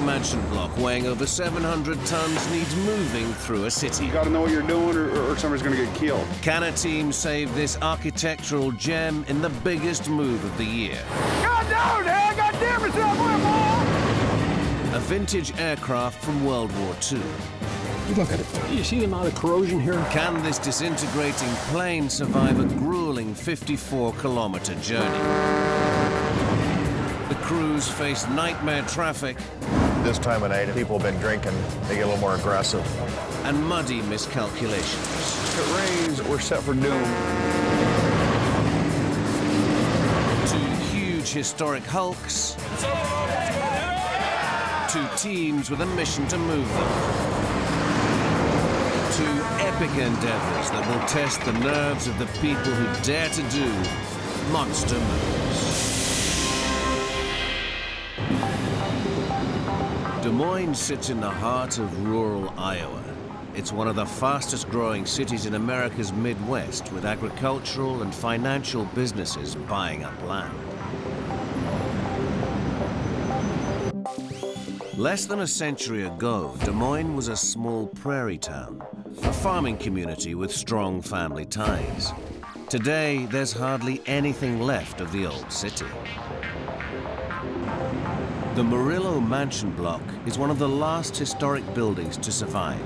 mansion block weighing over 700 tons needs moving through a city. You got to know what you're doing or somebody's going to get killed. Can a team save this architectural gem in the biggest move of the year? God down, man! God damn it, A vintage aircraft from World War II. Look at it. You see the amount of corrosion here? Can this disintegrating plane survive a grueling 54-kilometer journey? The crews face nightmare traffic. This time of night, people have been drinking. They get a little more aggressive. And muddy miscalculations. If it rains, we're set for doom. Two huge historic hulks. Two teams with a mission to move them. Two epic endeavors that will test the nerves of the people who dare to do monster moves. Des Moines sits in the heart of rural Iowa. It's one of the fastest growing cities in America's Midwest, with agricultural and financial businesses buying up land. Less than a century ago, Des Moines was a small prairie town, a farming community with strong family ties. Today, there's hardly anything left of the old city. The Murillo mansion block is one of the last historic buildings to survive.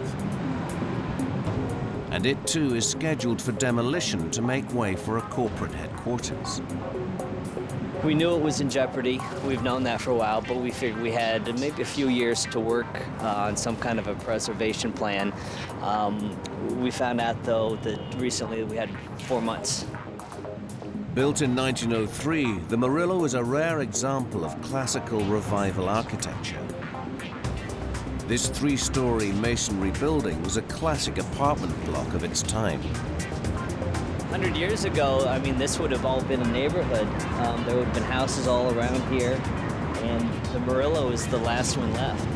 And it too is scheduled for demolition to make way for a corporate headquarters. We knew it was in jeopardy. We've known that for a while, but we figured we had maybe a few years to work on some kind of a preservation plan. We found out, though, that recently we had 4 months. Built in 1903, the Murillo is a rare example of classical revival architecture. This 3-story masonry building was a classic apartment block of its time. 100 years ago, I mean, this would have all been a neighborhood. There would have been houses all around here, and the Murillo is the last one left.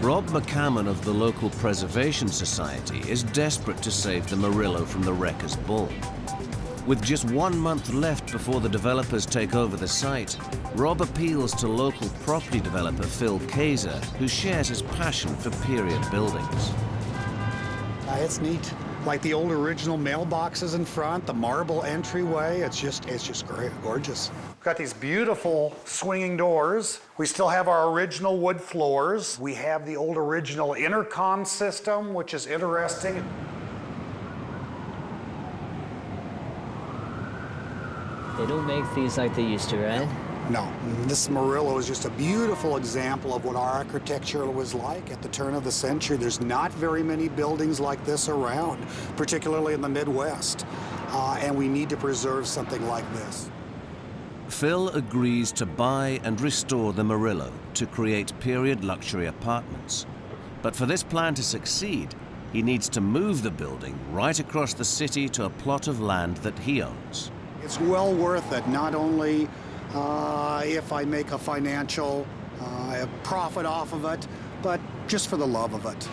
Rob McCammon of the local Preservation Society is desperate to save the Murillo from the Wrecker's Ball. With just 1 month left before the developers take over the site, Rob appeals to local property developer Phil Kaiser, who shares his passion for period buildings. It's neat. Like the old original mailboxes in front, the marble entryway, it's just great, gorgeous. We've got these beautiful swinging doors. We still have our original wood floors. We have the old original intercom system, which is interesting. They don't make these like they used to, right? No, this Murillo is just a beautiful example of what our architecture was like at the turn of the century. There's not very many buildings like this around, particularly in the Midwest, and we need to preserve something like this. Phil agrees to buy and restore the Murillo to create period luxury apartments. But for this plan to succeed, he needs to move the building right across the city to a plot of land that he owns. It's well worth it, not only if I make a financial profit off of it, but just for the love of it.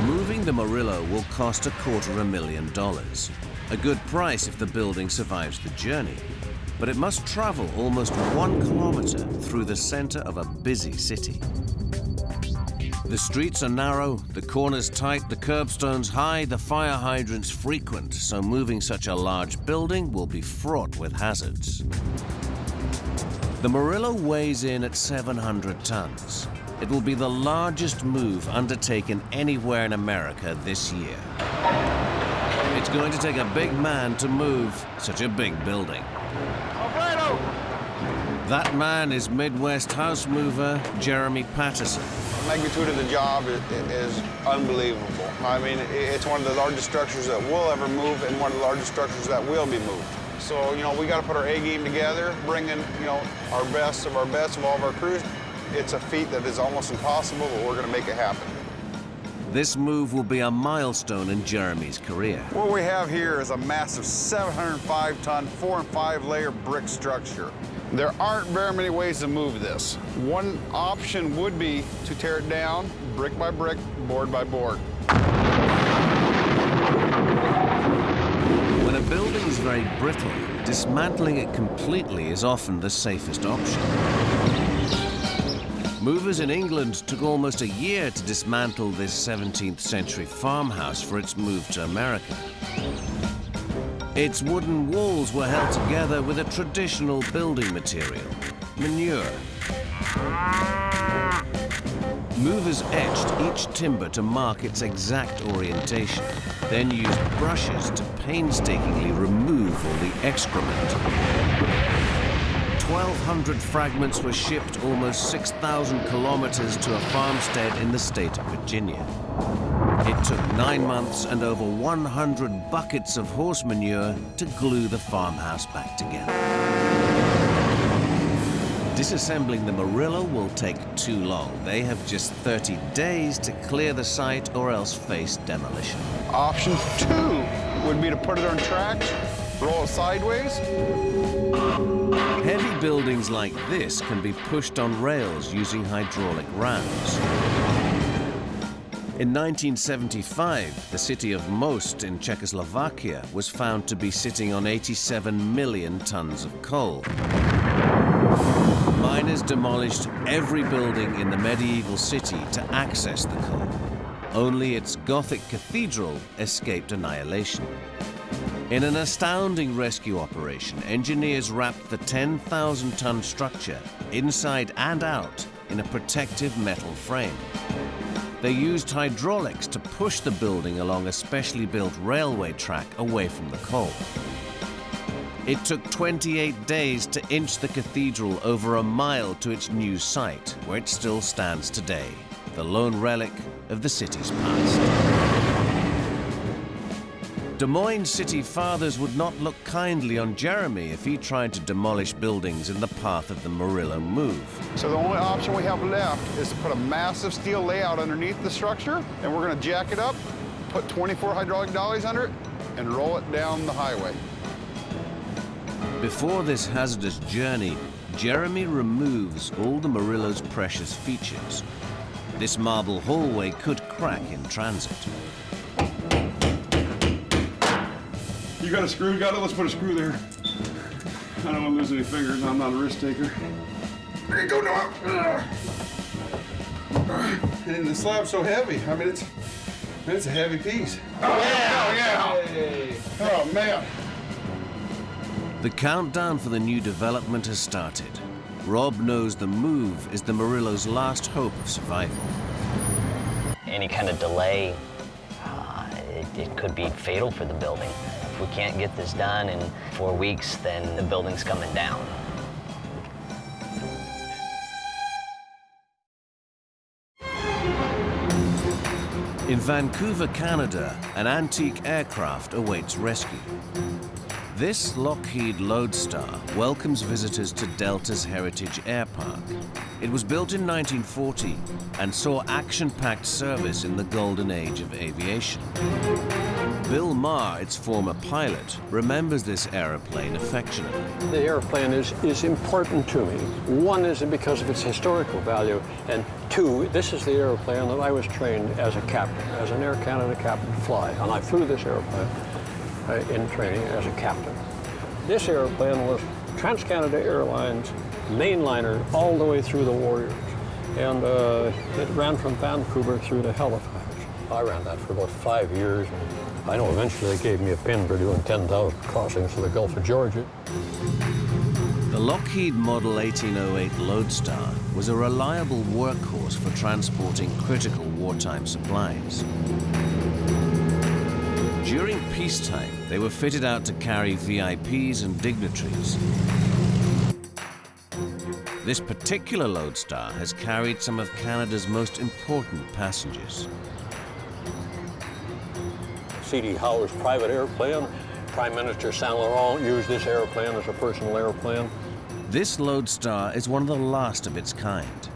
Moving the Murillo will cost $250,000. A good price if the building survives the journey. But it must travel almost 1 kilometer through the center of a busy city. The streets are narrow, the corners tight, the curbstones high, the fire hydrants frequent, so moving such a large building will be fraught with hazards. The Murillo weighs in at 700 tons. It will be the largest move undertaken anywhere in America this year. It's going to take a big man to move such a big building. Alfredo! That man is Midwest house mover Jeremy Patterson. The magnitude of the job is unbelievable. I mean, it's one of the largest structures that we'll ever move and one of the largest structures that will be moved. So, you know, we got to put our A game together, bring in, you know, our best of all of our crews. It's a feat that is almost impossible, but we're going to make it happen. This move will be a milestone in Jeremy's career. What we have here is a massive 705-ton, 4- and 5-layer brick structure. There aren't very many ways to move this. One option would be to tear it down, brick by brick, board by board. When a building is very brittle, dismantling it completely is often the safest option. Movers in England took almost a year to dismantle this 17th century farmhouse for its move to America. Its wooden walls were held together with a traditional building material, manure. Movers etched each timber to mark its exact orientation, then used brushes to painstakingly remove all the excrement. 1,200 fragments were shipped almost 6,000 kilometers to a farmstead in the state of Virginia. It took 9 months and over 100 buckets of horse manure to glue the farmhouse back together. Disassembling the Murillo will take too long. They have just 30 days to clear the site or else face demolition. Option 2 would be to put it on tracks, roll it sideways. Heavy buildings like this can be pushed on rails using hydraulic rams. In 1975, the city of Most in Czechoslovakia was found to be sitting on 87 million tons of coal. Miners demolished every building in the medieval city to access the coal. Only its Gothic cathedral escaped annihilation. In an astounding rescue operation, engineers wrapped the 10,000-ton structure inside and out in a protective metal frame. They used hydraulics to push the building along a specially built railway track away from the coal. It took 28 days to inch the cathedral over a mile to its new site, where it still stands today, the lone relic of the city's past. Des Moines city fathers would not look kindly on Jeremy if he tried to demolish buildings in the path of the Murillo move. So the only option we have left is to put a massive steel layout underneath the structure, and we're going to jack it up, put 24 hydraulic dollies under it, and roll it down the highway. Before this hazardous journey, Jeremy removes all the Murillo's precious features. This marble hallway could crack in transit. You got a screw? Got it? Let's put a screw there. I don't want to lose any fingers. I'm not a risk taker. There you go now. And the slab's so heavy. I mean, it's a heavy piece. Oh, yeah. Hey. Oh, man. The countdown for the new development has started. Rob knows the move is the Murillo's last hope of survival. Any kind of delay, it could be fatal for the building. If we can't get this done in 4 weeks, then the building's coming down. In Vancouver, Canada, an antique aircraft awaits rescue. This Lockheed Lodestar welcomes visitors to Delta's Heritage Air Park. It was built in 1940 and saw action-packed service in the golden age of aviation. Bill Maher, its former pilot, remembers this aeroplane affectionately. The airplane is important to me. One is because of its historical value, and two, this is the airplane that I was trained as a captain, as an Air Canada captain to fly, and I flew this airplane in training as a captain. This airplane was Trans-Canada Airlines mainliner all the way through the Warriors, and it ran from Vancouver through to Halifax. I ran that for about 5 years, and I know eventually they gave me a pin for doing 10,000 crossings to the Gulf of Georgia. The Lockheed Model 1808 Lodestar was a reliable workhorse for transporting critical wartime supplies. During peacetime, they were fitted out to carry VIPs and dignitaries. This particular Lodestar has carried some of Canada's most important passengers. C.D. Howe's private airplane. Prime Minister Saint Laurent used this airplane as a personal airplane. This Lodestar is one of the last of its kind,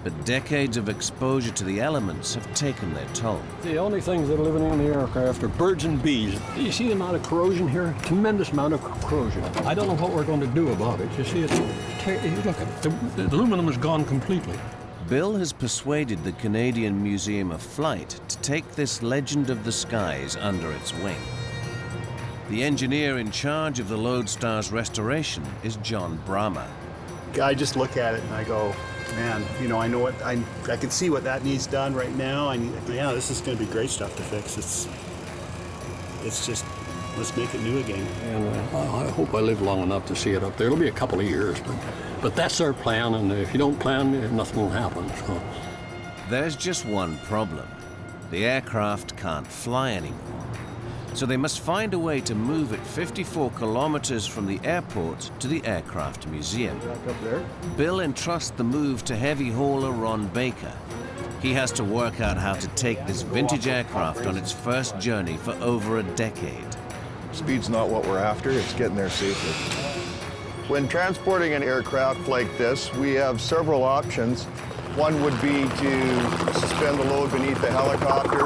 but decades of exposure to the elements have taken their toll. The only things that are living in the aircraft are birds and bees. You see the amount of corrosion here? Tremendous amount of corrosion. I don't know what we're going to do about it. You see, look, the aluminum is gone completely. Bill has persuaded the Canadian Museum of Flight to take this legend of the skies under its wing. The engineer in charge of the Lodestar's restoration is John Brahma. I just look at it and I go, man, you know, I know what I can see what that needs done right now. Yeah, this is going to be great stuff to fix. It's just, let's make it new again. And I hope I live long enough to see it up there. It'll be a couple of years, but that's our plan. And if you don't plan, nothing will happen. So. There's just one problem. The aircraft can't fly anymore. So they must find a way to move it 54 kilometers from the airport to the aircraft museum. Back up there. Bill entrusts the move to heavy hauler Ron Baker. He has to work out how to take this vintage aircraft on its first journey for over a decade. Speed's not what we're after, it's getting there safely. When transporting an aircraft like this, we have several options. One would be to suspend the load beneath the helicopter.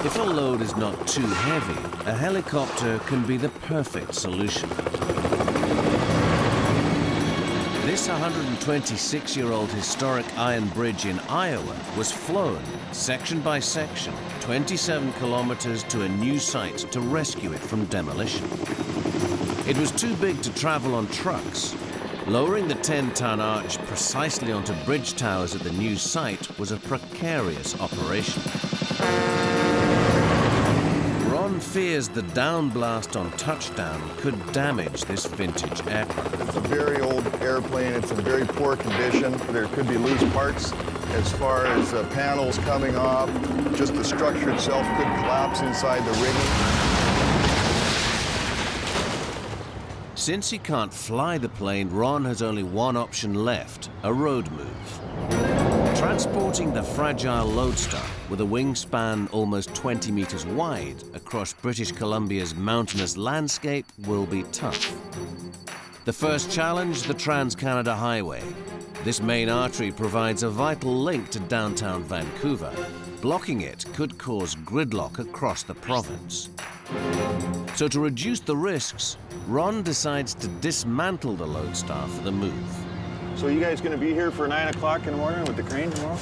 If a load is not too heavy, a helicopter can be the perfect solution. This 126-year-old historic iron bridge in Iowa was flown, section by section, 27 kilometers to a new site to rescue it from demolition. It was too big to travel on trucks. Lowering the 10-ton arch precisely onto bridge towers at the new site was a precarious operation. Ron fears the downblast on touchdown could damage this vintage aircraft. It's a very old airplane. It's in very poor condition. There could be loose parts as far as panels coming off. Just the structure itself could collapse inside the rigging. Since he can't fly the plane, Ron has only one option left, a road move. Transporting the fragile Lodestar with a wingspan almost 20 meters wide across British Columbia's mountainous landscape will be tough. The first challenge, the Trans-Canada Highway. This main artery provides a vital link to downtown Vancouver. Blocking it could cause gridlock across the province. So to reduce the risks, Ron decides to dismantle the Lodestar for the move. So you guys going to be here for 9 o'clock in the morning with the crane tomorrow?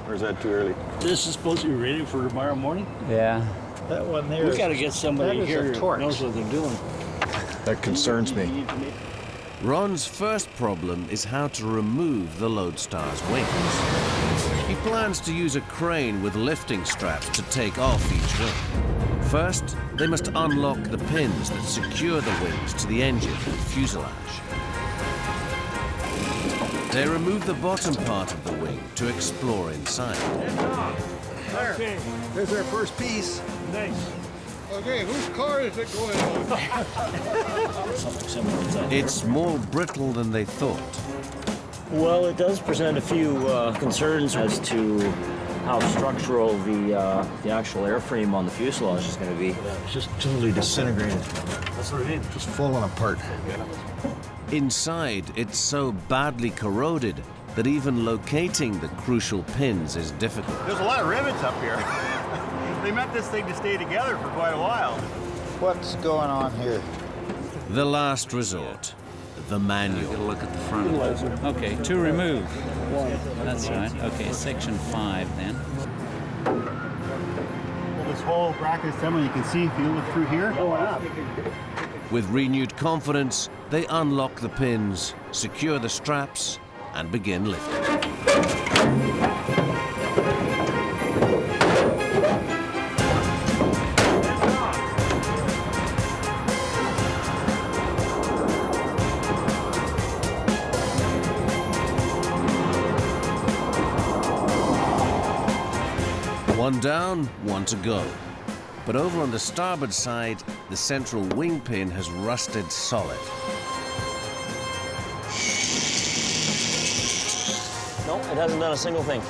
Or is that too early? This is supposed to be ready for tomorrow morning? Yeah. That one there. We got to get somebody here who knows what they're doing. That concerns me. Ron's first problem is how to remove the Lodestar's wings. He plans to use a crane with lifting straps to take off each wing. First, they must unlock the pins that secure the wings to the engine and fuselage. They remove the bottom part of the wing to explore inside. There. There's our first piece. Nice. Okay, whose car is it going on? It's more brittle than they thought. Well, it does present a few concerns as to how structural the actual airframe on the fuselage is going to be. It's just totally disintegrated. That's what I mean. Just falling apart. Inside, it's so badly corroded that even locating the crucial pins is difficult. There's a lot of rivets up here. They meant this thing to stay together for quite a while. What's going on here? The last resort, the manual. Get a look at the front. Okay, to remove. That's right. Okay, section 5 then. Well, this whole bracket assembly, you can see if you look through here, going up. With renewed confidence, they unlock the pins, secure the straps, and begin lifting. One down, one to go. But over on the starboard side, the central wing pin has rusted solid. Nope, it hasn't done a single thing.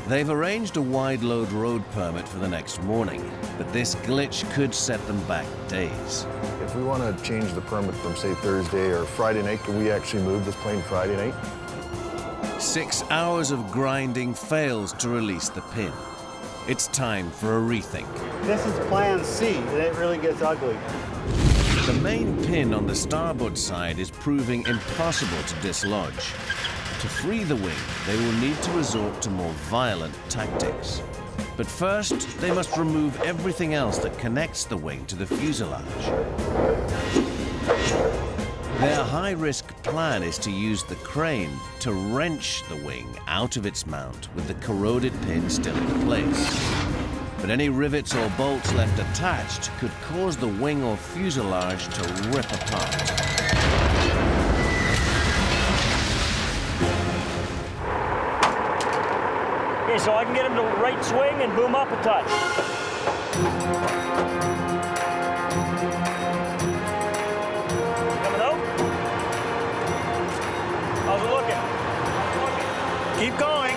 They've arranged a wide load road permit for the next morning, but this glitch could set them back days. If we want to change the permit from, say, Thursday or Friday night, can we actually move this plane Friday night? 6 hours of grinding fails to release the pin. It's time for a rethink. This is plan C, and it really gets ugly. The main pin on the starboard side is proving impossible to dislodge. To free the wing, they will need to resort to more violent tactics. But first, they must remove everything else that connects the wing to the fuselage. Their high-risk plan is to use the crane to wrench the wing out of its mount with the corroded pin still in place. But any rivets or bolts left attached could cause the wing or fuselage to rip apart. Okay, so I can get him to right swing and boom up a touch. Coming out? How's it looking? Keep going.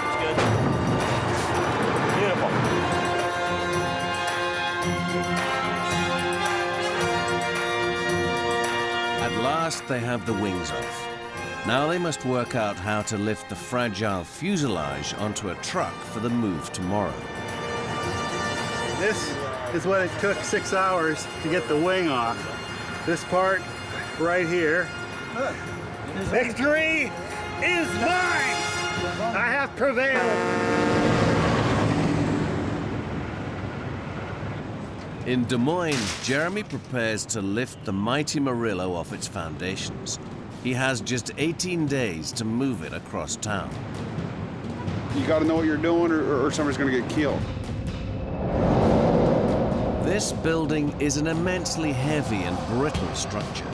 It's good. Beautiful. At last, they have the wings off. Now they must work out how to lift the fragile fuselage onto a truck for the move tomorrow. This is what it took 6 hours to get the wing off. This part right here. Victory is mine! I have prevailed! In Des Moines, Jeremy prepares to lift the mighty Murillo off its foundations. He has just 18 days to move it across town. You got to know what you're doing or somebody's going to get killed. This building is an immensely heavy and brittle structure.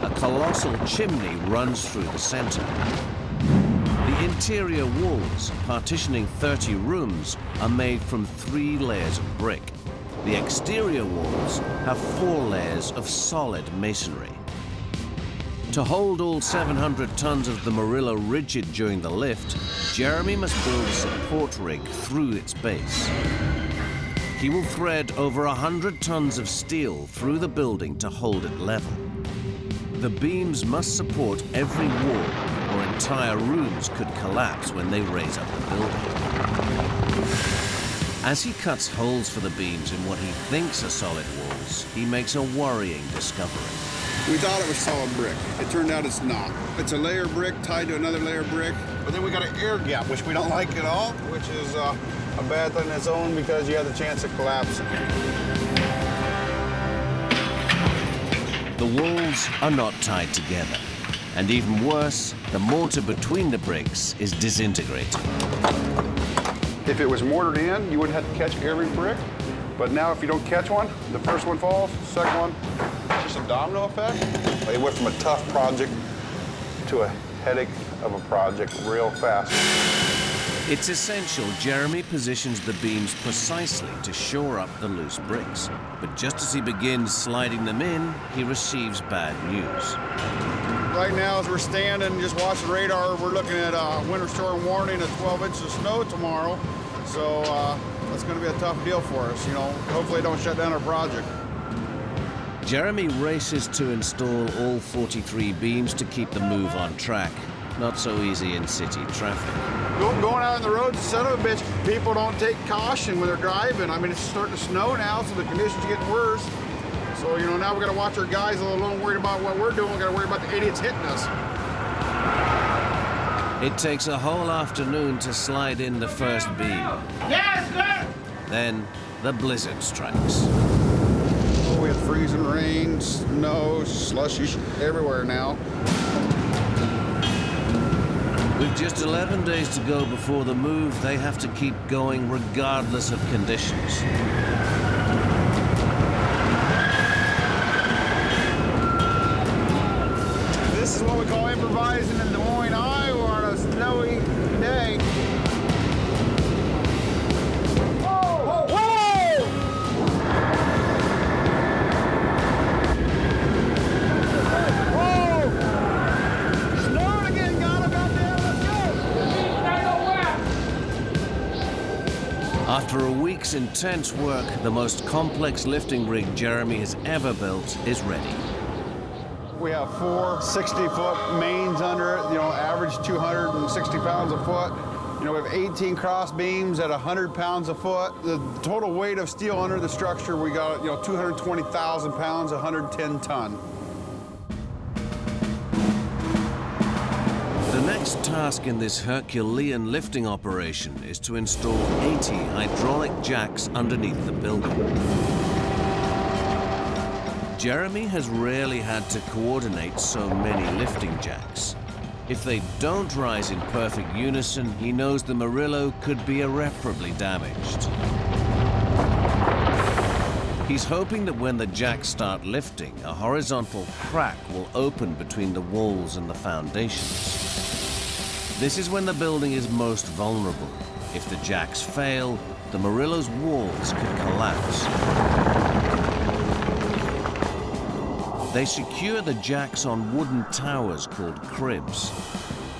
A colossal chimney runs through the center. The interior walls, partitioning 30 rooms, are made from 3 layers of brick. The exterior walls have 4 layers of solid masonry. To hold all 700 tons of the Murillo rigid during the lift, Jeremy must build a support rig through its base. He will thread over 100 tons of steel through the building to hold it level. The beams must support every wall, or entire rooms could collapse when they raise up the building. As he cuts holes for the beams in what he thinks are solid walls, he makes a worrying discovery. We thought it was solid brick. It turned out it's not. It's a layer of brick tied to another layer of brick. But then we got an air gap, which we don't like at all, which is a bad thing on its own because you have the chance of collapsing. The walls are not tied together. And even worse, the mortar between the bricks is disintegrating. If it was mortared in, you wouldn't have to catch every brick. But now if you don't catch one, the first one falls, second one, it's just a domino effect. It went from a tough project to a headache of a project real fast. It's essential Jeremy positions the beams precisely to shore up the loose bricks. But just as he begins sliding them in, he receives bad news. Right now, as we're standing and just watching radar, we're looking at a winter storm warning of 12 inches of snow tomorrow. So that's going to be a tough deal for us. You know, hopefully don't shut down our project. Jeremy races to install all 43 beams to keep the move on track. Not so easy in city traffic. Going out on the roads, son of a bitch, people don't take caution when they're driving. I mean, it's starting to snow now, so the conditions are getting worse. So, you know, now we've got to watch our guys a little alone, worried about what we're doing. We've got to worry about the idiots hitting us. It takes a whole afternoon to slide in the first beam. Yes, sir! Then the blizzard strikes. Oh, we have freezing rain, snow, slushy everywhere now. With just 11 days to go before the move, they have to keep going regardless of conditions. This is what we call improvising in Des Moines, Iowa on a snowy day. Whoa! Whoa! Whoa! Snowing again, God, about there, let's go! After a week's intense work, the most complex lifting rig Jeremy has ever built is ready. We have 4 60-foot mains under it, you know, average 260 pounds a foot. You know, we have 18 cross beams at 100 pounds a foot. The total weight of steel under the structure, we got, you know, 220,000 pounds, 110 ton. The next task in this Herculean lifting operation is to install 80 hydraulic jacks underneath the building. Jeremy has rarely had to coordinate so many lifting jacks. If they don't rise in perfect unison, he knows the Murillo could be irreparably damaged. He's hoping that when the jacks start lifting, a horizontal crack will open between the walls and the foundations. This is when the building is most vulnerable. If the jacks fail, the Murillo's walls could collapse. They secure the jacks on wooden towers called cribs.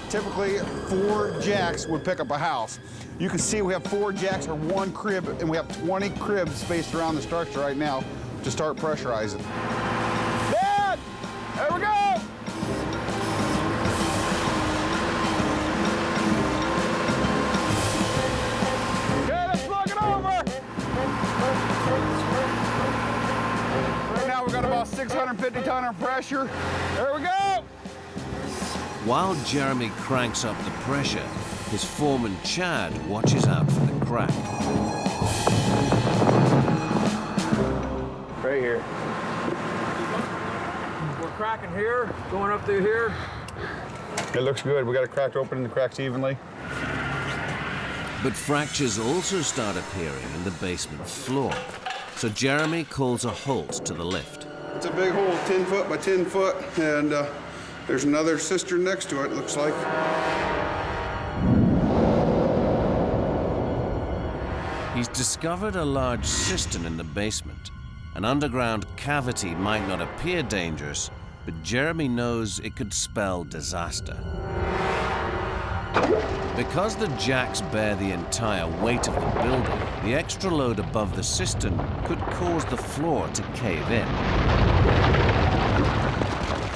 Typically, 4 jacks would pick up a house. You can see we have 4 jacks or 1 crib, and we have 20 cribs spaced around the structure right now to start pressurizing. Dad! There we go! Okay, let's plug it over! Right now we've got about 650 ton of pressure. There we go! While Jeremy cranks up the pressure, his foreman Chad watches out for the crack. Right here. We're cracking here, going up through here. It looks good. We got it cracked open and the cracks evenly. But fractures also start appearing in the basement floor. So Jeremy calls a halt to the lift. It's a big hole, 10 foot by 10 foot, and there's another cistern next to it, looks like. He's discovered a large cistern in the basement. An underground cavity might not appear dangerous, but Jeremy knows it could spell disaster. Because the jacks bear the entire weight of the building, the extra load above the cistern could cause the floor to cave in.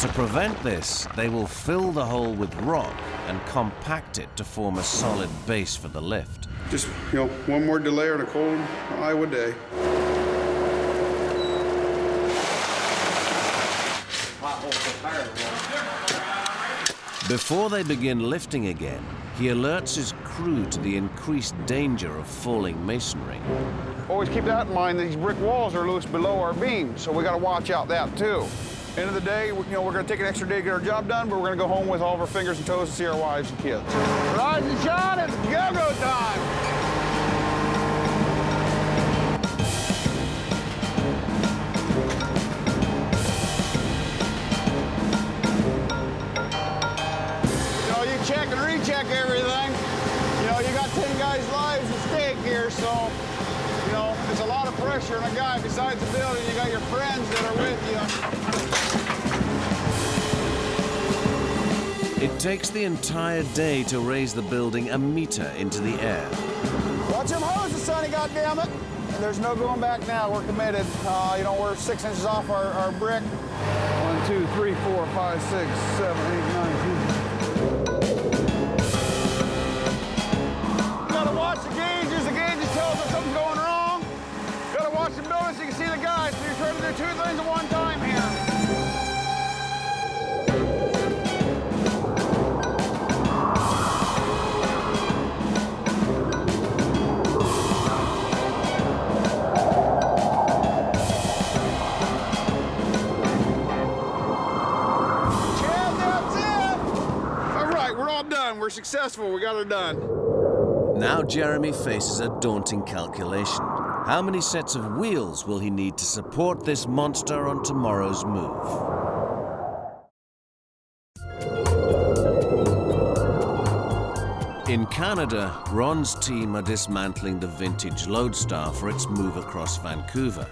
To prevent this, they will fill the hole with rock and compact it to form a solid base for the lift. Just, one more delay on a cold Iowa day. Before they begin lifting again, he alerts his crew to the increased danger of falling masonry. Always keep that in mind, these brick walls are loose below our beams, so we got to watch out that too. End of the day, we're going to take an extra day to get our job done, but we're going to go home with all of our fingers and toes to see our wives and kids. Rise and shine, it's go-go time! You check and recheck everything. You got 10 guys' lives at stake here, so, it's a lot of pressure on a guy. Besides the building, you got your friends that are with you. It takes the entire day to raise the building a meter into the air. Watch them hoses, Sonny, goddammit. There's no going back now. We're committed. We're 6 inches off our brick. 1, 2, 3, 4, 5, 6, 7, 8, 9, 10. Gotta watch the gauges. The gauges tell us if something's going wrong. Gotta watch the building so you can see the guys. So you're trying to do 2 things at one time here. We're successful, we got it done. Now Jeremy faces a daunting calculation. How many sets of wheels will he need to support this monster on tomorrow's move? In Canada, Ron's team are dismantling the vintage Lodestar for its move across Vancouver.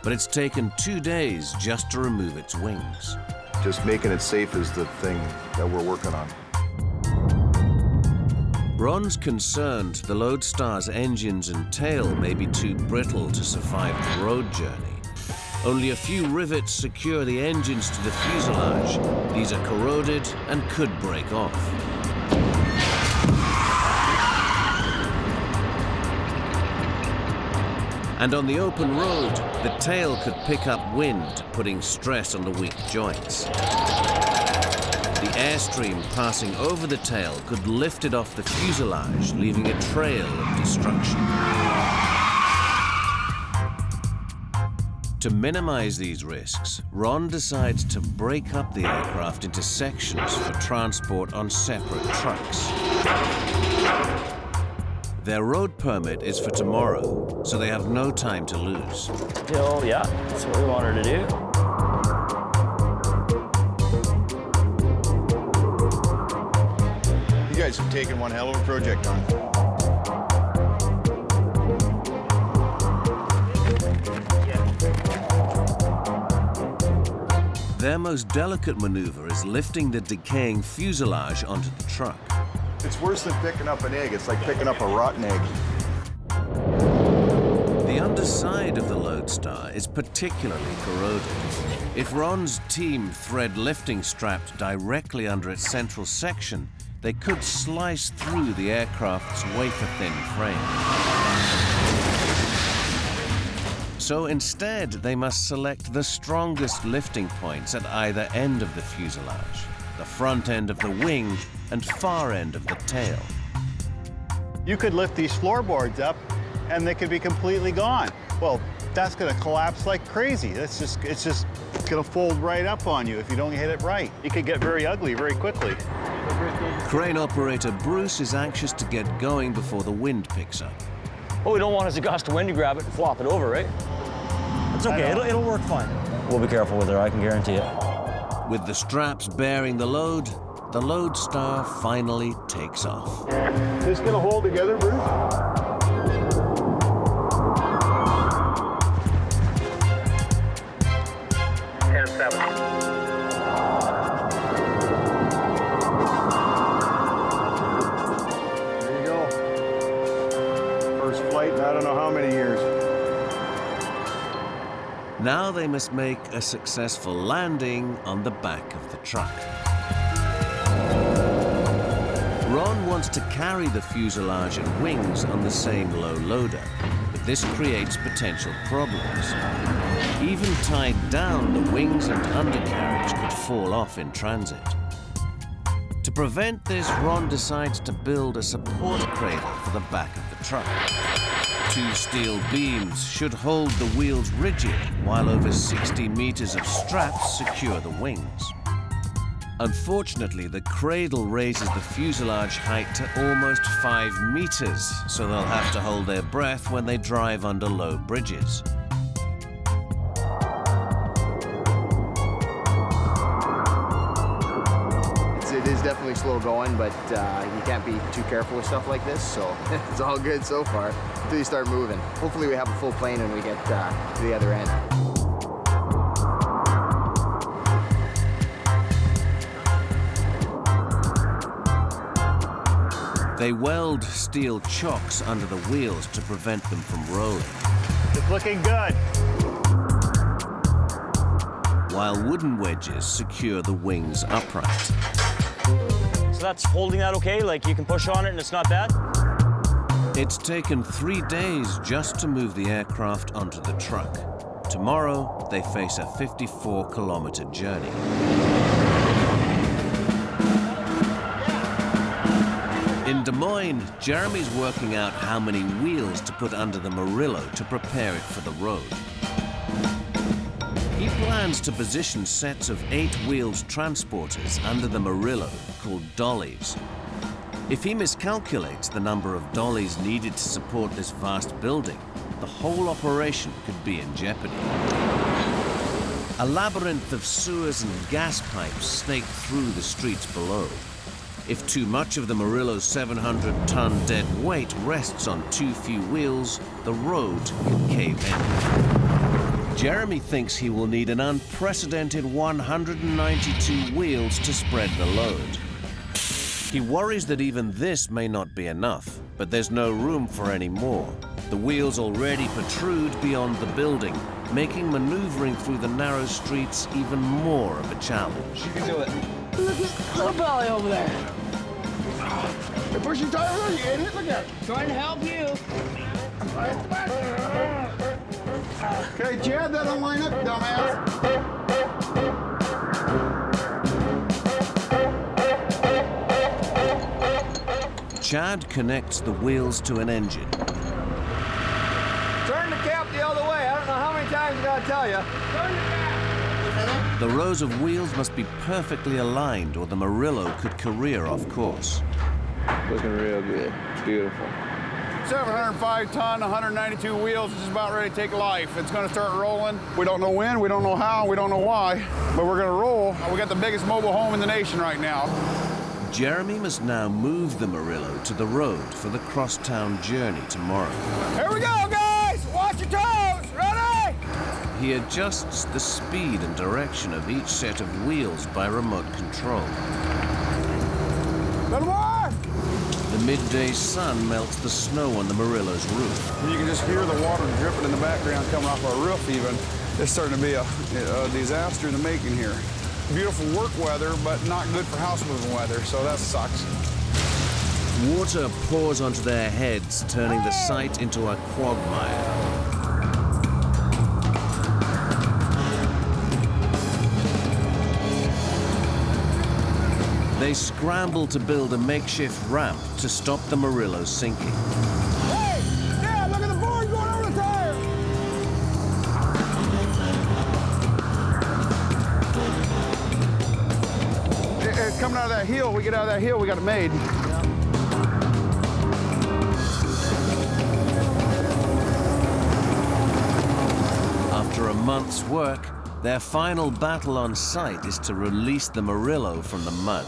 But it's taken 2 days just to remove its wings. Just making it safe is the thing that we're working on. Ron's concerned the Lodestar's engines and tail may be too brittle to survive the road journey. Only a few rivets secure the engines to the fuselage. These are corroded and could break off. And on the open road, the tail could pick up wind, putting stress on the weak joints. The airstream passing over the tail could lift it off the fuselage, leaving a trail of destruction. To minimize these risks, Ron decides to break up the aircraft into sections for transport on separate trucks. Their road permit is for tomorrow, so they have no time to lose. Oh, yeah, that's what we wanted to do. You guys have taken one hell of a project on. Their most delicate maneuver is lifting the decaying fuselage onto the truck. It's worse than picking up an egg. It's like picking up a rotten egg. The underside of the Lodestar is particularly corroded. If Ron's team thread lifting straps directly under its central section, they could slice through the aircraft's wafer-thin frame. So instead, they must select the strongest lifting points at either end of the fuselage, the front end of the wing and far end of the tail. You could lift these floorboards up and they could be completely gone. Well, that's gonna collapse like crazy. It's just gonna fold right up on you if you don't hit it right. It could get very ugly very quickly. Crane operator Bruce is anxious to get going before the wind picks up. What we don't want is a gust of wind to grab it and flop it over, right? It's okay, it'll work fine. We'll be careful with her, I can guarantee it. With the straps bearing the Lodestar finally takes off. This gonna hold together, Bruce? 10-7. There you go. First flight in I don't know how many years. Now they must make a successful landing on the back of the truck. Ron wants to carry the fuselage and wings on the same low loader, but this creates potential problems. Even tied down, the wings and undercarriage could fall off in transit. To prevent this, Ron decides to build a support cradle for the back of the truck. 2 steel beams should hold the wheels rigid, while over 60 meters of straps secure the wings. Unfortunately, the cradle raises the fuselage height to almost 5 meters, so they'll have to hold their breath when they drive under low bridges. It is definitely slow going, but you can't be too careful with stuff like this, so it's all good so far until you start moving. Hopefully we have a full plane when we get to the other end. They weld steel chocks under the wheels to prevent them from rolling. It's looking good. While wooden wedges secure the wings upright. So that's holding that okay? Like you can push on it and it's not bad? It's taken 3 days just to move the aircraft onto the truck. Tomorrow, they face a 54-kilometer journey. In Des Moines, Jeremy's working out how many wheels to put under the Murillo to prepare it for the road. He plans to position sets of 8-wheeled transporters under the Murillo, called dollies. If he miscalculates the number of dollies needed to support this vast building, the whole operation could be in jeopardy. A labyrinth of sewers and gas pipes snake through the streets below. If too much of the Murillo's 700-ton dead weight rests on too few wheels, the road could cave in. Jeremy thinks he will need an unprecedented 192 wheels to spread the load. He worries that even this may not be enough, but there's no room for any more. The wheels already protrude beyond the building, making maneuvering through the narrow streets even more of a challenge. You can do it. Look at little belly over there. You're pushing tires on you, idiot. Look at it. Trying to help you. Okay, Chad, that don't line up, dumbass. Chad connects the wheels to an engine. Turn the cap the other way. I don't know how many times I gotta tell you. The rows of wheels must be perfectly aligned or the Murillo could career off course. Looking real good. Beautiful. 705 ton, 192 wheels, it's about ready to take life. It's gonna start rolling. We don't know when, we don't know how, we don't know why, but we're gonna roll. We got the biggest mobile home in the nation right now. Jeremy must now move the Murillo to the road for the crosstown journey tomorrow. Here we go, guys! Watch your toes! Ready? He adjusts the speed and direction of each set of wheels by remote control. Little more! The midday sun melts the snow on the Murillo's roof. You can just hear the water dripping in the background coming off our roof even. It's starting to be a disaster in the making here. Beautiful work weather, but not good for house moving weather, so that sucks. Water pours onto their heads, turning the site into a quagmire. They scramble to build a makeshift ramp to stop the Murillo sinking. Hey! Dad, look at the board going over the tire! It's coming out of that hill. We get out of that hill, we got it made. After a month's work, their final battle on site is to release the Murillo from the mud.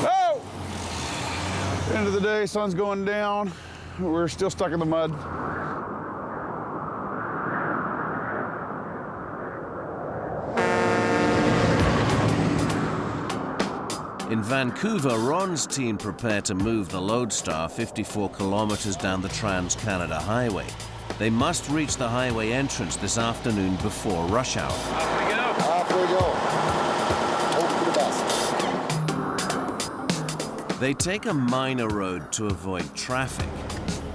Oh! End of the day, sun's going down. We're still stuck in the mud. In Vancouver, Ron's team prepare to move the Lodestar 54 kilometers down the Trans-Canada Highway. They must reach the highway entrance this afternoon before rush hour. Off we go. Off we go. Hope for the best. They take a minor road to avoid traffic,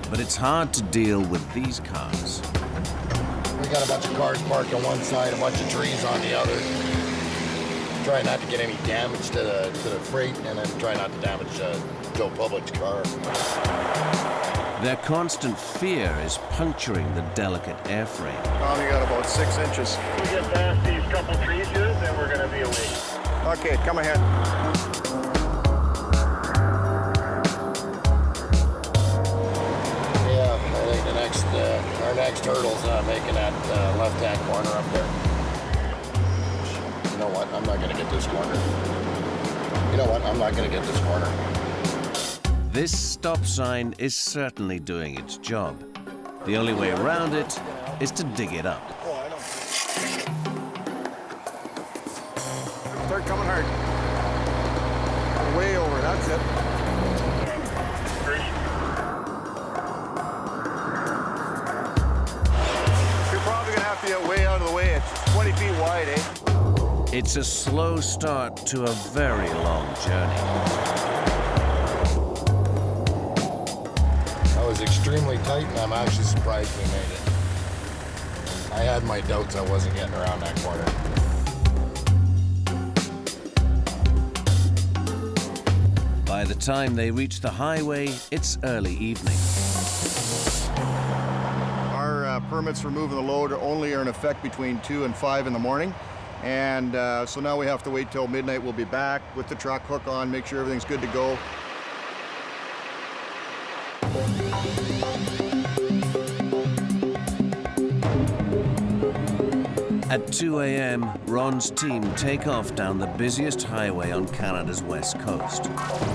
but it's hard to deal with these cars. We got a bunch of cars parked on one side, a bunch of trees on the other. Try not to get any damage to the freight, and then try not to damage Joe Public's car. Their constant fear is puncturing the delicate airframe. Only got about 6 inches. We get past these couple trees here, then we're going to be away. Okay, come ahead. Yeah, I think our next hurdle's making that left-hand corner up there. You know what? I'm not going to get this corner. You know what? I'm not going to get this corner. This stop sign is certainly doing its job. The only way around it is to dig it up. Start coming hard. Way over, that's it. You're probably gonna have to get way out of the way. It's 20 feet wide, eh? It's a slow start to a very long journey. That was extremely tight, and I'm actually surprised we made it. I had my doubts I wasn't getting around that corner. By the time they reach the highway, it's early evening. Our permits for moving the load are in effect between 2 and 5 in the morning. And so now we have to wait till midnight. We'll be back with the truck, hook on, make sure everything's good to go. At 2 a.m., Ron's team take off down the busiest highway on Canada's west coast.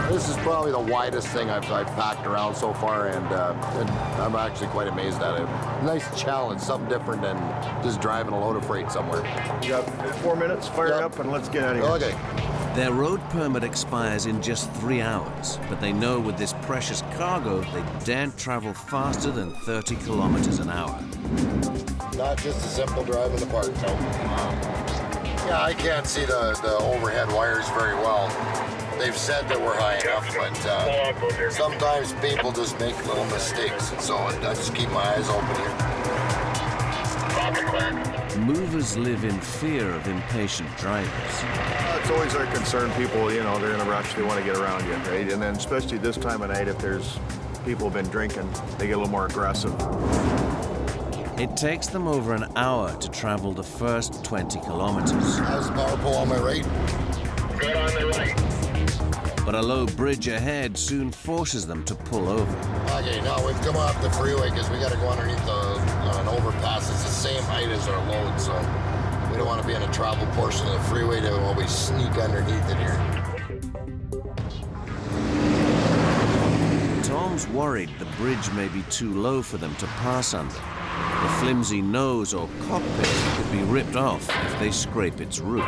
This is probably the widest thing I've packed around so far, and I'm actually quite amazed at it. Nice challenge, something different than just driving a load of freight somewhere. You got 4 minutes, fire up, and let's get out of here. Okay. Their road permit expires in just 3 hours, but they know with this precious cargo, they daren't travel faster than 30 kilometers an hour. Not just a simple drive in the park, no. Yeah, I can't see the overhead wires very well. They've said that we're high enough, but sometimes people just make little mistakes, so I just keep my eyes open here. Movers live in fear of impatient drivers. It's always our concern. People, you know, they're in a rush. They want to get around you, right? And then especially this time of night, if there's people have been drinking, they get a little more aggressive. It takes them over an hour to travel the first 20 kilometers. How's the power pole on my right? Good on the right. But a low bridge ahead soon forces them to pull over. Okay, now we've come off the freeway because we got to go underneath an overpass. It's the same height as our load, so we don't want to be in a travel portion of the freeway while we sneak underneath it here. Tom's worried the bridge may be too low for them to pass under. The flimsy nose or cockpit could be ripped off if they scrape its roof.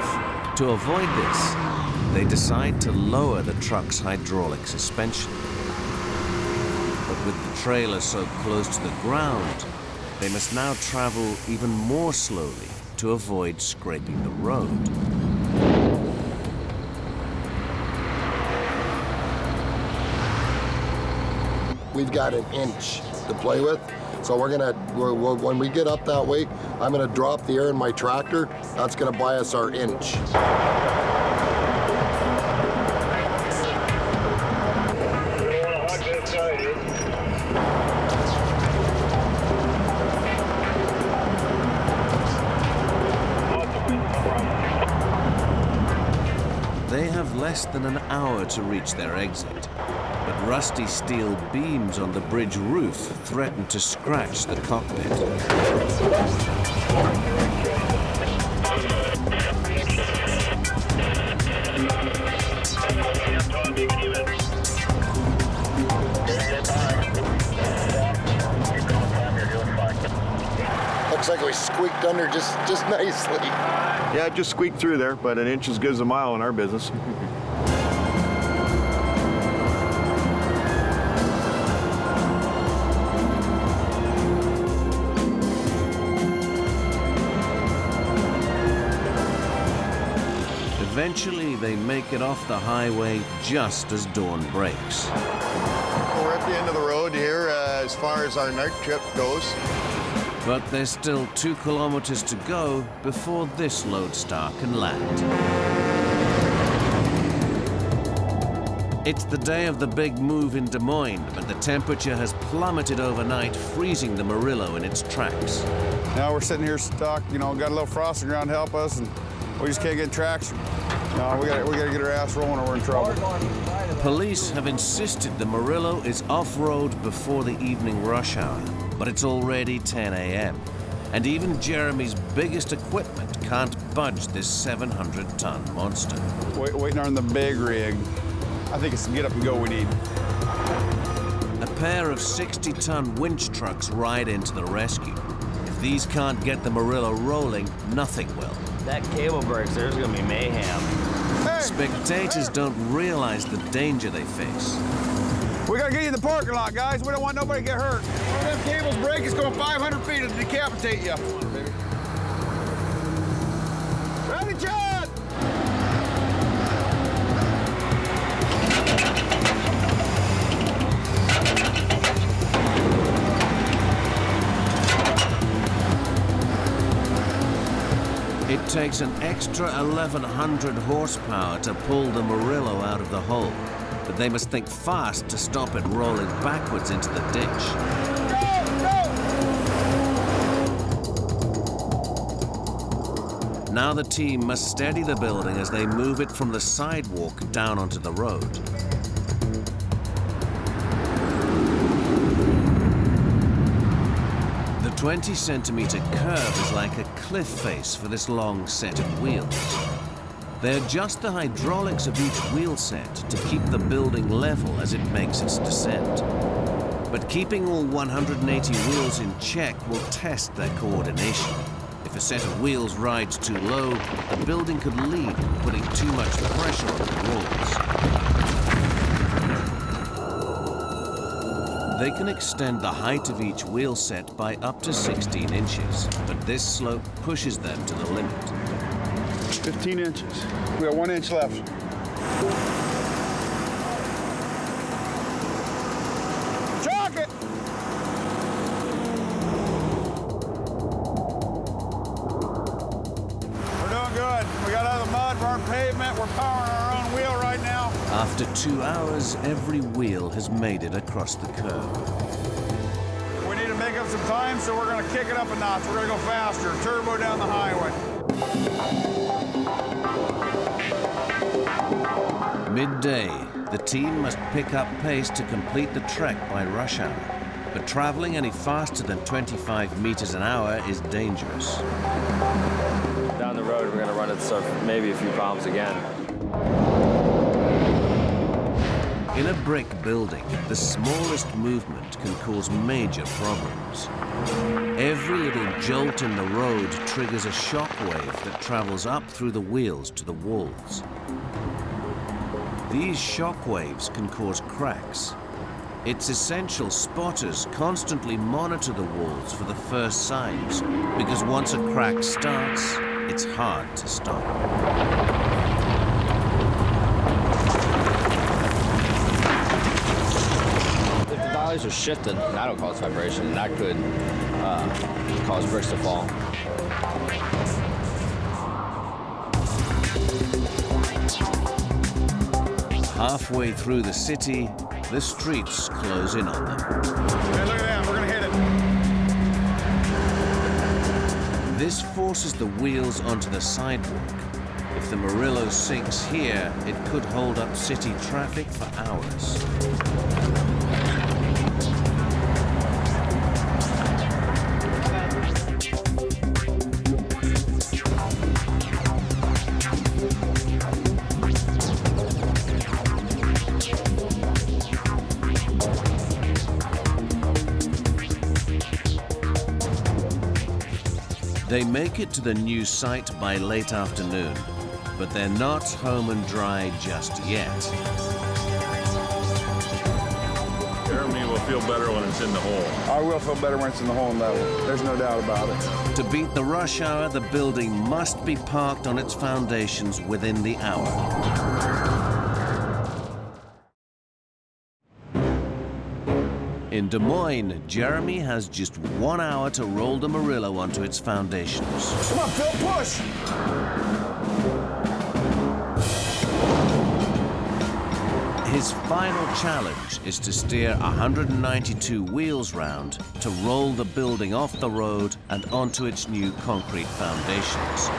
To avoid this, they decide to lower the truck's hydraulic suspension. But with the trailer so close to the ground, they must now travel even more slowly to avoid scraping the road. We've got an inch to play with, so when we get up that way, I'm gonna drop the air in my tractor. That's gonna buy us our inch. They have less than an hour to reach their exit, but rusty steel beams on the bridge roof threaten to scratch the cockpit. Looks like we squeaked under just nicely. Yeah, it just squeaked through there, but an inch is good as a mile in our business. Eventually, they make it off the highway just as dawn breaks. We're at the end of the road here as far as our night trip goes. But there's still 2 kilometers to go before this Lodestar can land. It's the day of the big move in Des Moines, but the temperature has plummeted overnight, freezing the Murillo in its tracks. Now we're sitting here stuck, got a little frosting ground to help us, and we just can't get traction. No, we gotta get our ass rolling or we're in trouble. Police have insisted the Murillo is off-road before the evening rush hour, but it's already 10 a.m. And even Jeremy's biggest equipment can't budge this 700-ton monster. Waiting on the big rig. I think it's the get up and go we need. A pair of 60-ton winch trucks ride into the rescue. If these can't get the Murillo rolling, nothing will. That cable breaks, there's gonna be mayhem. Spectators don't realize the danger they face. We gotta get you in the parking lot, guys. We don't want nobody to get hurt. One of them cables break, it's going 500 feet to decapitate you. Ready, Chad? It takes an extra 1,100 horsepower to pull the Murillo out of the hole, but they must think fast to stop it rolling backwards into the ditch. Now the team must steady the building as they move it from the sidewalk down onto the road. The 20-centimeter curve is like a cliff face for this long set of wheels. They adjust the hydraulics of each wheel set to keep the building level as it makes its descent. But keeping all 180 wheels in check will test their coordination. If a set of wheels rides too low, the building could lean, putting too much pressure on the walls. They can extend the height of each wheel set by up to 16 inches, but this slope pushes them to the limit. 15 inches. We got 1 inch left. Chalk it! We're doing good. We got out of the mud, we're on pavement, we're powering our own wheel right now. After 2 hours, every wheel has made it across the curve. We need to make up some time, so we're going to kick it up a notch. We're going to go faster. Turbo down the highway. Midday, the team must pick up pace to complete the trek by rush hour. But traveling any faster than 25 meters an hour is dangerous. Down the road, we're going to run into maybe a few problems again. In a brick building, the smallest movement can cause major problems. Every little jolt in the road triggers a shock wave that travels up through the wheels to the walls. These shock waves can cause cracks. It's essential spotters constantly monitor the walls for the first signs, because once a crack starts, it's hard to stop. If the valleys are shifting, that'll cause vibration, and that could cause bricks to fall. Halfway through the city, the streets close in on them. Hey, look at that. We're going to hit it. This forces the wheels onto the sidewalk. If the Murillo sinks here, it could hold up city traffic for hours. They make it to the new site by late afternoon, but they're not home and dry just yet. Jeremy will feel better when it's in the hole. I will feel better when it's in the hole, there's no doubt about it. To beat the rush hour, the building must be parked on its foundations within the hour. In Des Moines, Jeremy has just 1 hour to roll the Murillo onto its foundations. Come on, Phil, push! His final challenge is to steer 192 wheels round to roll the building off the road and onto its new concrete foundations.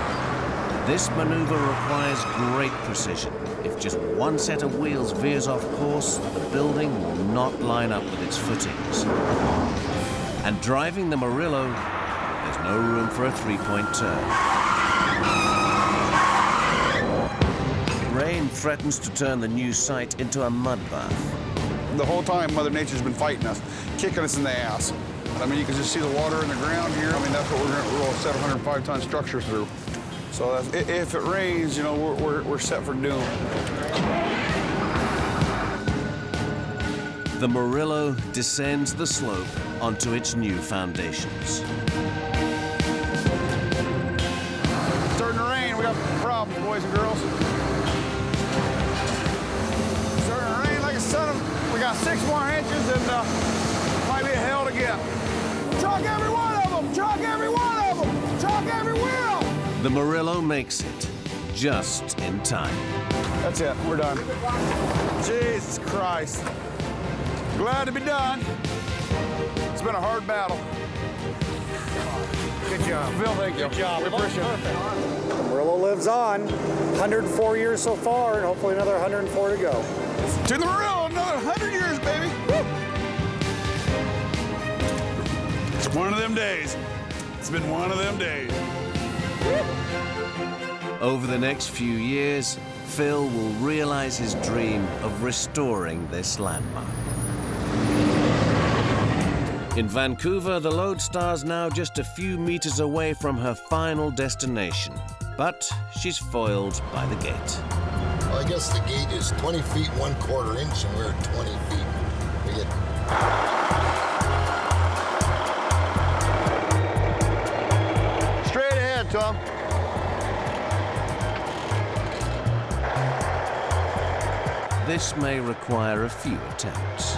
This maneuver requires great precision. If just one set of wheels veers off course, the building will not line up with its footings. And driving the Murillo, there's no room for a three-point turn. Rain threatens to turn the new site into a mud bath. The whole time, Mother Nature's been fighting us, kicking us in the ass. I mean, you can just see the water in the ground here. I mean, that's what we're going to roll a 705-ton structure through. So if it rains, you know, we're set for doom. The Murillo descends the slope onto its new foundations. It's starting to rain. We got problems, boys and girls. It's starting to rain like a son of... We got 6 more inches and might be a hell to get. Chalk every one of them! Chalk every one of them! Chalk every wheel! The Murillo makes it just in time. That's it. We're done. Jesus Christ. Glad to be done. It's been a hard battle. Good job. Phil, thank you. Good job. We appreciate it. The Murillo lives on. 104 years so far, and hopefully another 104 to go. To the Murillo, another 100 years, baby. Woo! It's one of them days. It's been one of them days. Over the next few years, Phil will realize his dream of restoring this landmark. In Vancouver, the Lodestar's now just a few meters away from her final destination, but she's foiled by the gate. Well, I guess the gate is 20 feet 1/4 inch, and we're at 20 feet. We get... Straight ahead, Tom. This may require a few attempts.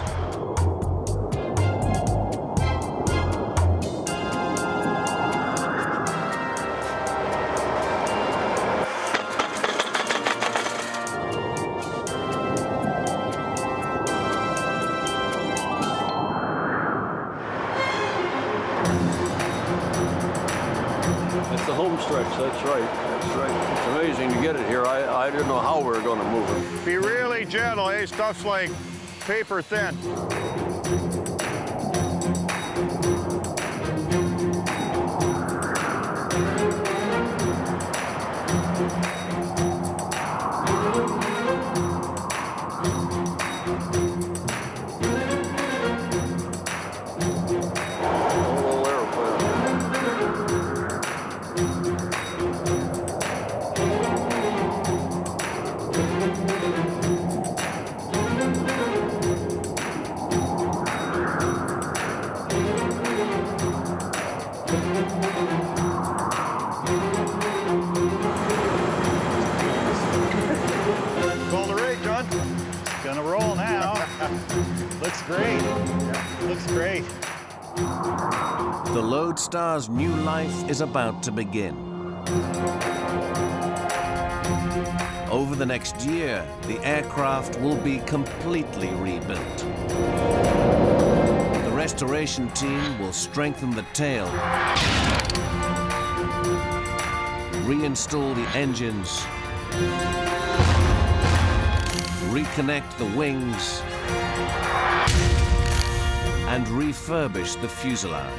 right. That's right. It's amazing to get it here. I didn't know how we were going to move it. Be really gentle, eh? Stuff's like paper thin. Call the rate, John. It's gonna roll now. Looks great. Looks great. The Lodestar's new life is about to begin. Over the next year, the aircraft will be completely rebuilt. The restoration team will strengthen the tail, reinstall the engines, reconnect the wings, and refurbish the fuselage.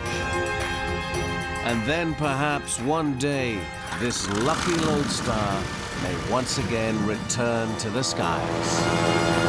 And then perhaps one day, this lucky Lodestar may once again return to the skies.